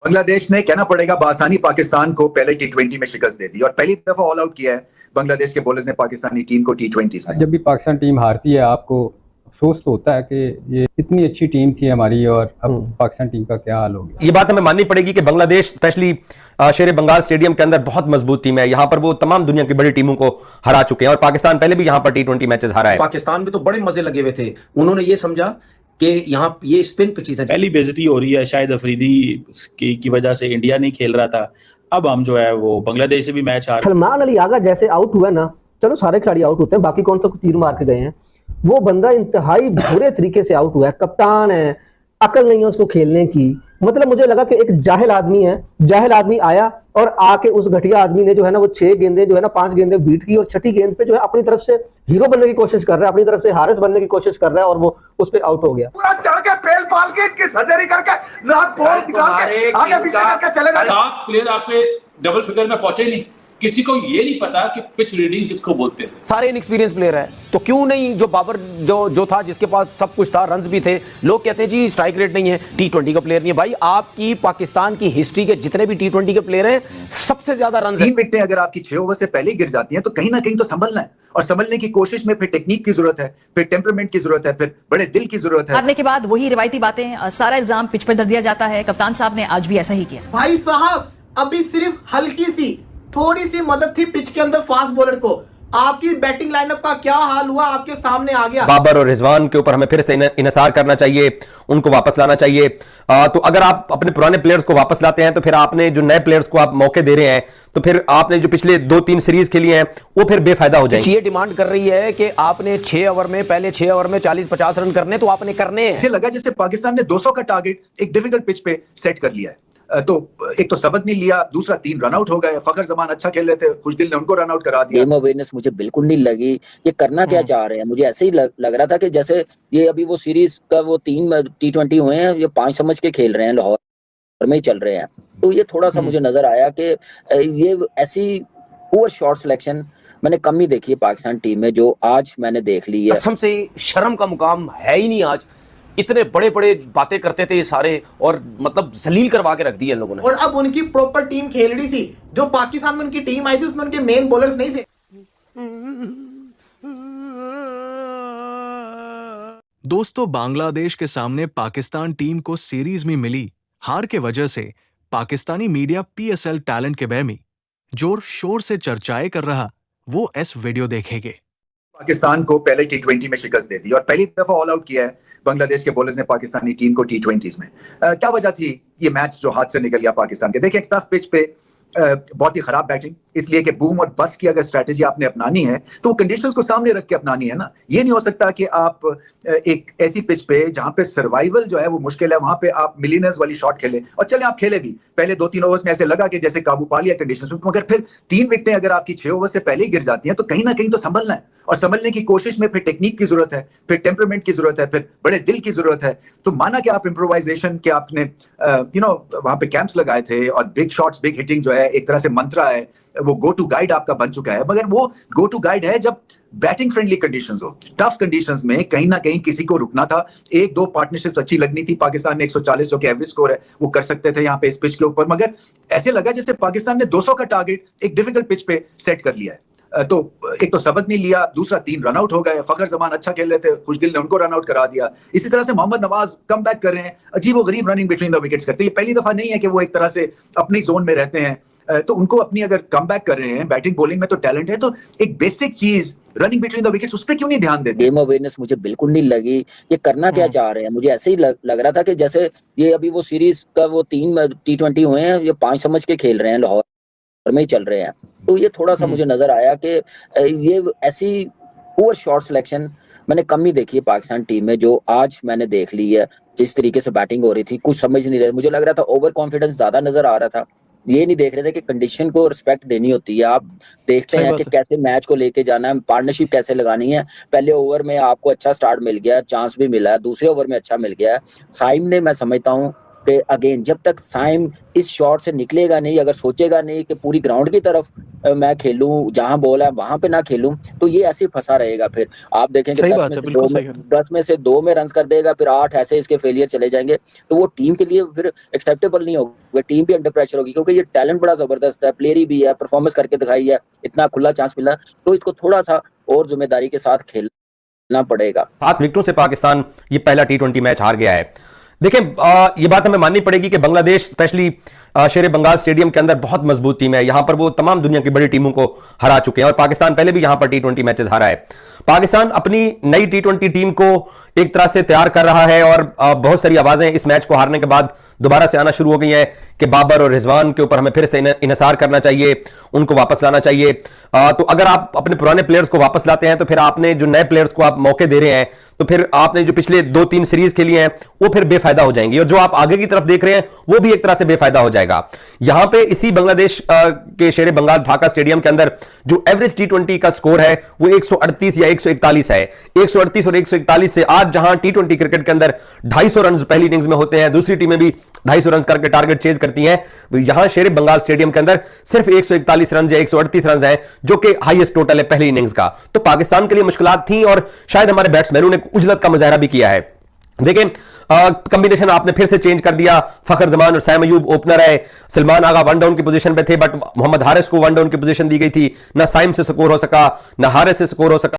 बांग्लादेश ने कहना पड़ेगा बासानी पाकिस्तान को पहले टी20 में शिकस्त दे दी और पहली दफा ऑल आउट किया है बांग्लादेश के बॉलर्स ने पाकिस्तानी टीम को टी20 में। जब भी पाकिस्तान टीम हारती है आपको अफसोस तो होता है कि ये इतनी अच्छी टीम थी हमारी और अब पाकिस्तान टीम का क्या हाल हो गया। ये बात हमें माननी पड़ेगी कि बांग्लादेश स्पेशली शेर बंगाल स्टेडियम के अंदर बहुत मजबूत टीम है। यहाँ पर वो तमाम दुनिया की बड़ी टीमों को हरा चुके हैं और पाकिस्तान पहले भी यहाँ पर टी20 मैचेस हारा है। पाकिस्तान में तो बड़े मजे लगे हुए थे, उन्होंने ये समझा कि यहाँ ये स्पिन पिचेस है। पहली बेइज्जती हो रही है शायद अफरीदी की वजह से, इंडिया नहीं खेल रहा था। अब हम जो है वो बांग्लादेश से भी मैच हार। सलमान अली आगा जैसे आउट हुआ ना, चलो सारे खिलाड़ी आउट होते हैं, बाकी कौन तो तीर मार के गए हैं, वो बंदा इंतहाई बुरे तरीके से आउट हुआ है। कप्तान है, अकल नहीं है उसको खेलने की। मतलब मुझे लगा कि एक जाहिल आदमी है, जाहिल आदमी आया और आके उस घटिया आदमी ने जो है ना वो 6 गेंदें जो है ना 5 गेंदें बीट की और छठी गेंद पे जो है अपनी तरफ से हीरो बनने की कोशिश कर रहा है, अपनी तरफ से हारिस बनने की कोशिश कर रहा है और वो उस पे आउट हो गया। पूरा चढ़ के पेल पाल के इनकी सर्जरी करके नाक बोल निकाल के आगे पीछे करके चले गए। टॉप प्लेयर आपके डबल फिगर में पहुंचे नहीं, किसी को ये नहीं पता कि पिच रीडिंग किसको बोलते हैं। सारे इनएक्सपीरियंस प्लेयर है, तो क्यों नहीं जो बाबर जो था, जिसके पास सब कुछ था, रन्स भी थे। लोग कहते हैं जी स्ट्राइक रेट नहीं है, टी20 का प्लेयर नहीं है। भाई आपकी पाकिस्तान की हिस्ट्री के जितने भी टी20 के प्लेयर हैं सबसे ज्यादा रन्स हैं। 3 विकेटें अगर आपकी 6 ओवर से पहले गिर जाती हैं तो कहीं ना कहीं तो संभलना है और संभलने की कोशिश में फिर टेक्निक की जरूरत है, फिर टेम्परामेंट की जरूरत है, फिर बड़े दिल की जरूरत है। हारने के बाद वही रिवायती बातें, सारा इल्जाम पिच पर धर दिया जाता है। कप्तान साहब ने आज भी ऐसा ही किया। भाई साहब अभी सिर्फ हल्की सी थोड़ी सी मदद थी पिच के अंदर फास्ट बॉलर को, आपकी बैटिंग लाइनअप का क्या हाल हुआ आपके सामने आ गया। बाबर और रिजवान के ऊपर हमें फिर से इन्हिसार करना चाहिए, उनको वापस लाना चाहिए। तो अगर आप अपने पुराने प्लेयर्स को वापस लाते हैं तो फिर आपने जो नए प्लेयर्स को आप मौके दे रहे हैं तो फिर आपने जो पिछले 2-3 सीरीज खेली हैं वो फिर बेफायदा हो जाएंगे। ये डिमांड कर रही है कि आपने 6 ओवर में, पहले 6 ओवर में 40-50 रन करने, तो आपने करने हैं। इसे लगा जैसे पाकिस्तान ने 200 का टारगेट एक डिफिकल्ट पिच पे सेट कर लिया है। तो एक तो सबक नहीं लिया, दूसरा 3 रन आउट हो गए। फखर जमान अच्छा खेल रहे थे, खुशदिल ने उनको रन आउट करा दिया। गेम अवेयरनेस मुझे बिल्कुल नहीं लगी, ये करना क्या चाह रहे हैं। मुझे ऐसे ही लग रहा था कि जैसे ये अभी वो सीरीज का वो 3 टी20 हुए हैं, ये 5 समझ के खेल रहे हैं, लाहौर में ही चल रहे हैं। तो ये थोड़ा सा मुझे नजर आया कि ये ऐसी पुअर शॉट सिलेक्शन मैंने कम ही देखी है पाकिस्तान टीम में, जो आज मैंने देख ली है। कसम से शर्म का मुकाम है ही नहीं। आज इतने बड़े बड़े बातें करते थे ये सारे और मतलब जलील करवा के रख दिए इन लोगों ने। और अब उनकी प्रॉपर टीम खेल रही थी, जो पाकिस्तान में उनकी टीम आई थी उसमें उनके मेन बॉलर्स नहीं थे। दोस्तों, बांग्लादेश के सामने पाकिस्तान टीम को सीरीज में मिली हार के वजह से पाकिस्तानी मीडिया PSL टैलेंट के बारे में जोर शोर से चर्चाएं कर रहा, वो इस वीडियो देखेंगे। पाकिस्तान को पहले टी20 में शिकस्त दे दी और पहली दफा ऑल आउट किया है बांग्लादेश के बॉलर्स ने पाकिस्तानी टीम को टी20 में। क्या वजह थी ये मैच जो हाथ से निकल गया पाकिस्तान के? देखिए, टफ पिच पे बहुत ही खराब बैटिंग, इसलिए कि बूम और बस्ट की अगर स्ट्रेटेजी आपने अपनानी है तो कंडीशंस को सामने रख के अपनानी है ना। ये नहीं हो सकता कि आप एक ऐसी पिच पे जहां पे सर्वाइवल जो है वो मुश्किल है, वहां पे आप मिलियनर्स वाली शॉट खेले और चले आप खेले भी। पहले 2-3 ओवर्स में ऐसे लगा कि जैसे काबू पा लिया कंडीशंस में, मगर फिर 3 विकेटें अगर आपकी 6 ओवर से पहले गिर जाती हैं तो कहीं ना कहीं तो संभलना है और संभलने की कोशिश में फिर टेक्निक की जरूरत है, फिर टेम्परामेंट की जरूरत है, फिर बड़े दिल की जरूरत है। तो माना कि आप इम्प्रोवाइजेशन के आपने वहां पे कैंप्स लगाए थे और बिग शॉट्स, बिग हिटिंग जो है एक तरह से मंत्रा है, वो गो टू गाइड आपका बन चुका है, मगर वो गो टू गाइड है जब बैटिंग फ्रेंडली कंडीशंस हो। टफ कंडीशंस में कहीं ना कहीं किसी को रुकना था। 1-2 पार्टनरशिप्स अच्छी लगनी थी। पाकिस्तान ने 140 जो कि एवरेज स्कोर है वो कर सकते थे यहाँ पे इस पिच के ऊपर, मगर ऐसे लगा जैसे पाकिस्तान ने 200 का टारगेट एक डिफिकल्ट पिच पे सेट कर लिया है। तो एक तो सबक नहीं लिया, दूसरा 3 रन आउट हो गए। फखर जमान अच्छा खेल रहे थे, खुशदिल ने उनको रन आउट करा दिया। इसी तरह से मोहम्मद नवाज कम बैक कर रहे हैं, अजीब व गरीब रनिंग बिटवीन द विकेट्स करते हैं। ये पहली दफा नहीं है कि वो एक तरह से अपनी जोन में रहते हैं, तो उनको अपनी अगर कम बैक कर रहे हैं, बैटिंग बॉलिंग में तो टैलेंट है, तो एक बेसिक चीज रनिंग बिटवीन द विकेट्स उस पर क्यों नहीं ध्यान देते? गेम अवेयरनेस मुझे बिल्कुल नहीं लगी, ये करना क्या चाह रहे हैं। मुझे ऐसे ही लग रहा था कि जैसे ये अभी वो सीरीज का वो 3 टी20 हुए हैं, ये 5 समझ के खेल रहे हैं, लाहौर में ही चल रहे हैं। तो ये थोड़ा सा मुझे नजर आया कि ये ऐसी पुअर शॉट सिलेक्शन मैंने कम ही देखी है पाकिस्तान टीम में, जो आज मैंने देख ली है। जिस तरीके से बैटिंग हो रही थी कुछ समझ नहीं रहे, मुझे लग रहा था ओवर कॉन्फिडेंस ज्यादा नजर आ रहा था। ये नहीं देख रहे थे कि कंडीशन को रिस्पेक्ट देनी होती है। आप देखते हैं कि कैसे मैच को लेके जाना है, पार्टनरशिप कैसे लगानी है। पहले ओवर में आपको अच्छा स्टार्ट मिल गया, चांस भी मिला है, दूसरे ओवर में अच्छा मिल गया है। साइम ने मैं समझता हूँ कि अगेन जब तक साइम इस शॉट से निकलेगा नहीं, अगर सोचेगा नहीं कि पूरी ग्राउंड की तरफ मैं खेलूं, जहां बॉल है वहां पे ना खेलूं, तो ये ऐसे फंसा रहेगा। फिर आप देखेंगे 10 में से 2 में रन कर देगा, फिर 8 ऐसे इसके फेलियर चले जाएंगे, तो वो टीम के लिए फिर एक्सेप्टेबल नहीं होगा, टीम भी अंडर प्रेशर होगी, क्योंकि ये टैलेंट बड़ा जबरदस्त है, प्लेयर भी है, परफॉर्मेंस करके दिखाई है, इतना खुला चांस मिला, तो इसको थोड़ा सा और जिम्मेदारी के साथ खेलना पड़ेगा। 7 विकेटों से पाकिस्तान ये पहला T20 मैच हार गया है। देखिए ये बात हमें माननी पड़ेगी कि बांग्लादेश स्पेशली शेर बंगाल स्टेडियम के अंदर बहुत मजबूत टीम है, यहां पर वो तमाम दुनिया की बड़ी टीमों को हरा चुके हैं और पाकिस्तान पहले भी यहां पर T20 मैचेस हारा है। पाकिस्तान अपनी नई T20 टीम को एक तरह से तैयार कर रहा है और बहुत सारी आवाजें इस मैच को हारने के बाद दोबारा से आना शुरू हो गई हैं कि बाबर और रिजवान के ऊपर हमें फिर से इन्हिसार करना चाहिए, उनको वापस लाना चाहिए। तो अगर आप अपने पुराने प्लेयर्स को वापस लाते हैं तो फिर आपने जो नए प्लेयर्स को आप मौके दे रहे हैं, तो फिर आपने जो पिछले 2-3 सीरीज खेली हैं वो फिर बेफायदा हो जाएंगी और जो आप आगे की तरफ देख रहे हैं वो भी एक तरह से बेफायदा हो जाएगा। यहां पे इसी बांग्लादेश के शेर बंगाल ढाका स्टेडियम के अंदर जो एवरेज T20 का स्कोर है वो 138 या 141 है। 138 और 141 से आज जहां T20 क्रिकेट के अंदर 250 रन पहली इनिंग्स में होते हैं, दूसरी टीमें भी 250 रन करके टारगेट चेज करती हैं, यहां शेर बंगाल स्टेडियम के अंदर सिर्फ 141 रन या 138 रन है जो कि हाईएस्ट टोटल है पहली इनिंग्स का। तो पाकिस्तान के लिए मुश्किलात थी और शायद हमारे बैट्समैनों ने उजलत का मुजाहरा भी किया है। देखें कॉम्बिनेशन आपने फिर से चेंज कर दिया, फखर जमान और सैम अयूब ओपनर है, सलमान आगा वन डाउन की पोजीशन पे थे बट मोहम्मद हारिस को वन डाउन की पोजीशन दी गई थी, ना साइम से स्कोर हो सका ना हारिस से स्कोर हो सका।